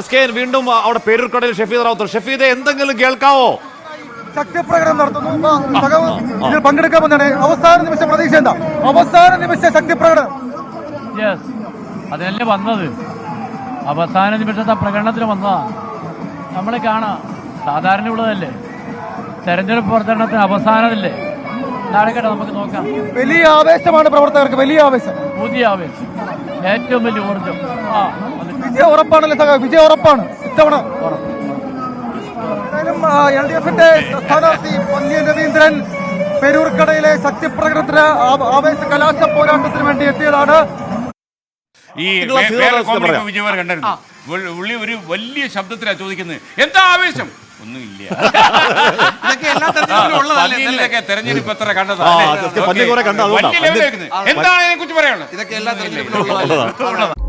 SKN വീണ്ടും അവിടെ പേരൂർക്കടയിൽ ഷഫീദ് റാവുത്തർ. ഷഫീദെ, എന്തെങ്കിലും കേൾക്കാവോ? ശക്തിപ്രകടനം നടത്തുന്നു. ഇതിൽ പങ്കെടുക്കാമെന്നാണ്. അവസാന നിമിഷ പ്രതീക്ഷ എന്താ? അവസാന നിമിഷ ശക്തിപ്രകടനം. അതല്ലേ വന്നത്, അവസാന നിമിഷത്തെ പ്രകടനത്തിന് വന്നതാ. നമ്മൾ കാണാം, സാധാരണ ഉള്ളതല്ലേ, തെരഞ്ഞെടുപ്പ് പ്രചരണത്തിന് അവസാനമല്ലേ. നടക്കട്ടെ, നമുക്ക് നോക്കാം. വലിയ ആവേശമാണ് പ്രവർത്തകർക്ക്, വലിയ ആവേശം, പുതിയ ആവേശം, ഏറ്റവും വലിയ ഊർജം. വിജയം ഉറപ്പാണല്ലേ സഖാ? വിജയം ഉറപ്പാണ് ഇത്തവണ. LDFന്റെ സ്ഥാനാർത്ഥി പന്ന്യൻ രവീന്ദ്രൻ പേരൂർക്കടയിലെ ശക്തിപ്രകടനത്തിന് ആവേശ കലാശ പോരാട്ടത്തിന് വേണ്ടി എത്തിയതാണ്. ഈ വിജയവർ കണ്ടിരുന്നു. ഉള്ളി ഒരു വലിയ ശബ്ദത്തിലാണ് ചോദിക്കുന്നത്, എന്താ ആവേശം? ഒന്നുമില്ല. തെരഞ്ഞെടുപ്പ് എത്ര കണ്ടതാണ്, എന്താണ് ഇതിനെ കുറിച്ച് പറയാനുള്ളത്? ഇതൊക്കെ എല്ലാ തെരഞ്ഞെടുപ്പിലും